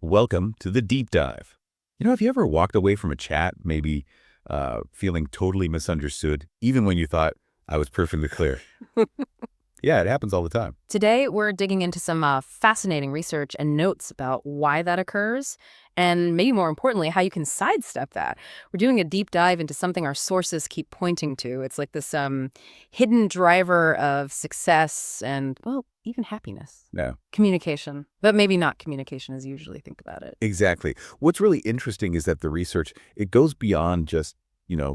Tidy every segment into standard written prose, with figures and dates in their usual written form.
Welcome to the deep dive. Have you ever walked away from a chat, maybe feeling totally misunderstood, even when you thought I was perfectly clear? Yeah, it happens all the time. Today, we're digging into some fascinating research and notes about why that occurs, and maybe more importantly, how you can sidestep that. We're doing a deep dive into something our sources keep pointing to. It's like this hidden driver of success and, well, even happiness. No, Communication, but maybe not communication as you usually think about it. exactly. What's really interesting is that the research, it goes beyond just,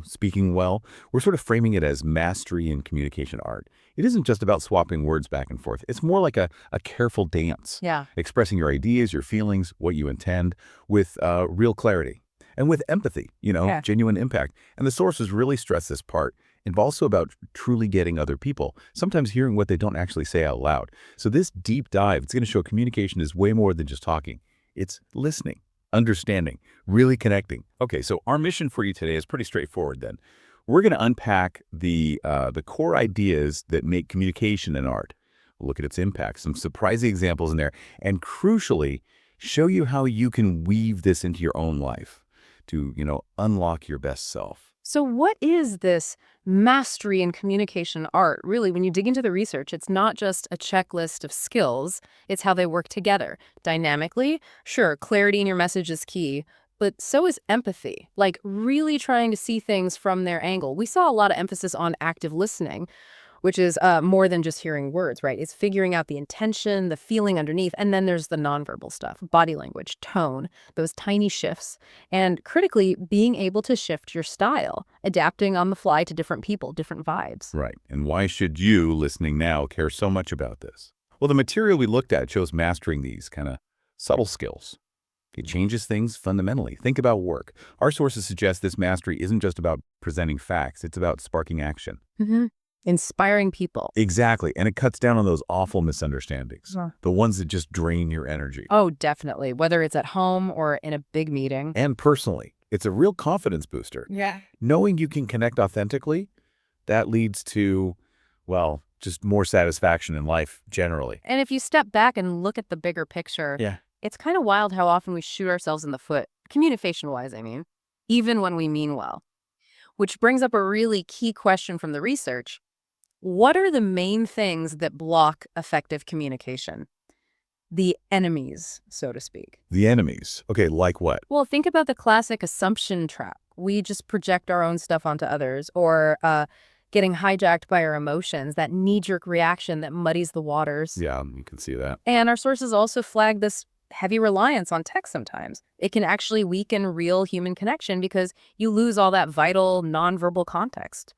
speaking well. We're sort of framing it as mastery in communication art. It isn't just about swapping words back and forth. It's more like a careful dance, Yeah. expressing your ideas, your feelings, what you intend with real clarity and with empathy, Yeah. genuine impact. And the sources really stress this part. And also about truly getting other people, sometimes hearing what they don't actually say out loud. So this deep dive, it's going to show communication is way more than just talking. It's listening, understanding, really connecting. Okay, so our mission for you today is pretty straightforward then. We're going to unpack the core ideas that make communication an art. We'll look at its impact, some surprising examples in there, and crucially, show you how you can weave this into your own life to, unlock your best self. So what is this mastery in communication art? Really, when you dig into the research, it's not just a checklist of skills, it's how they work together. Dynamically, sure, clarity in your message is key, but so is empathy, like really trying to see things from their angle. We saw a lot of emphasis on active listening, which is more than just hearing words, right? It's figuring out the intention, the feeling underneath, and then there's the nonverbal stuff, body language, tone, those tiny shifts, and critically, being able to shift your style, adapting on the fly to different people, different vibes. Right. And why should you, listening now, care so much about this? Well, the material we looked at shows mastering these kind of subtle skills. It changes things fundamentally. Think about work. Our sources suggest this mastery isn't just about presenting facts, it's about sparking action. hmm Inspiring people. Exactly. And it cuts down on those awful misunderstandings, Yeah. the ones that just drain your energy. Oh, definitely, whether it's at home or in a big meeting. And personally, it's a real confidence booster. Yeah. Knowing you can connect authentically, that leads to, well, just more satisfaction in life generally. And if you step back and look at the bigger picture, Yeah. it's kind of wild how often we shoot ourselves in the foot, communication-wise, I mean, even when we mean well. Which brings up a really key question from the research. What are the main things that block effective communication? The enemies, so to speak. The enemies. Okay, like what? Well, think about the classic assumption trap. We just project our own stuff onto others, or getting hijacked by our emotions, that knee-jerk reaction that muddies the waters. Yeah, you can see that. And our sources also flag this heavy reliance on tech sometimes. It can actually weaken real human connection because you lose all that vital nonverbal context.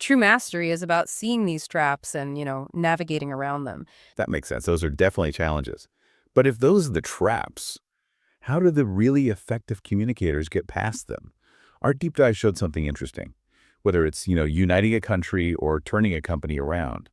True mastery is about seeing these traps and, navigating around them. That makes sense. Those are definitely challenges. But if those are the traps, how do the really effective communicators get past them? Our deep dive showed something interesting, whether it's, uniting a country or turning a company around.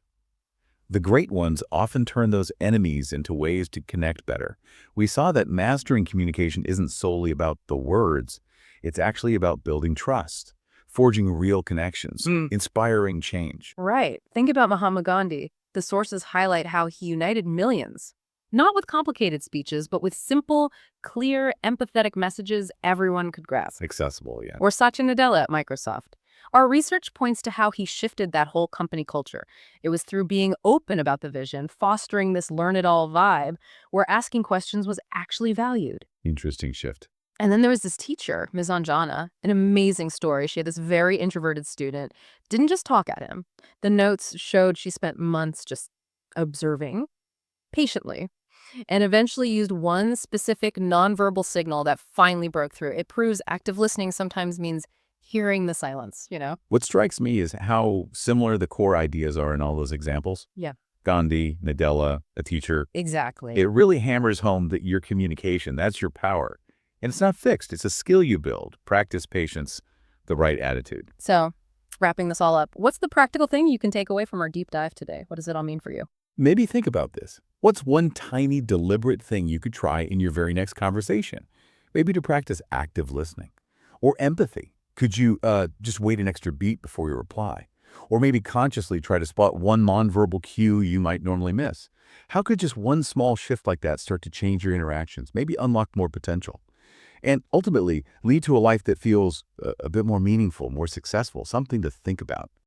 The great ones often turn those enemies into ways to connect better. We saw that mastering communication isn't solely about the words. It's actually about building trust, forging real connections, inspiring change. Right. Think about Mahatma Gandhi. The sources highlight how he united millions. Not with complicated speeches, but with simple, clear, empathetic messages everyone could grasp. Accessible, yeah. Or Satya Nadella at Microsoft. Our research points to how he shifted that whole company culture. It was through being open about the vision, fostering this learn-it-all vibe, where asking questions was actually valued. Interesting shift. And then there was this teacher, Ms. Anjana, an amazing story. She had this very introverted student, didn't just talk at him. The notes showed she spent months just observing, patiently, and eventually used one specific nonverbal signal that finally broke through. It proves active listening sometimes means hearing the silence. What strikes me is how similar the core ideas are in all those examples. Yeah. Gandhi, Nadella, a teacher. Exactly. It really hammers home that your communication, that's your power. And it's not fixed. It's a skill you build. Practice, patience, the right attitude. So, wrapping this all up, what's the practical thing you can take away from our deep dive today? What does it all mean for you? Maybe think about this. What's one tiny, deliberate thing you could try in your very next conversation? Maybe to practice active listening or empathy. Could you just wait an extra beat before you reply? Or maybe consciously try to spot one nonverbal cue you might normally miss. How could just one small shift like that start to change your interactions, maybe unlock more potential? And ultimately lead to a life that feels a bit more meaningful, more successful, something to think about.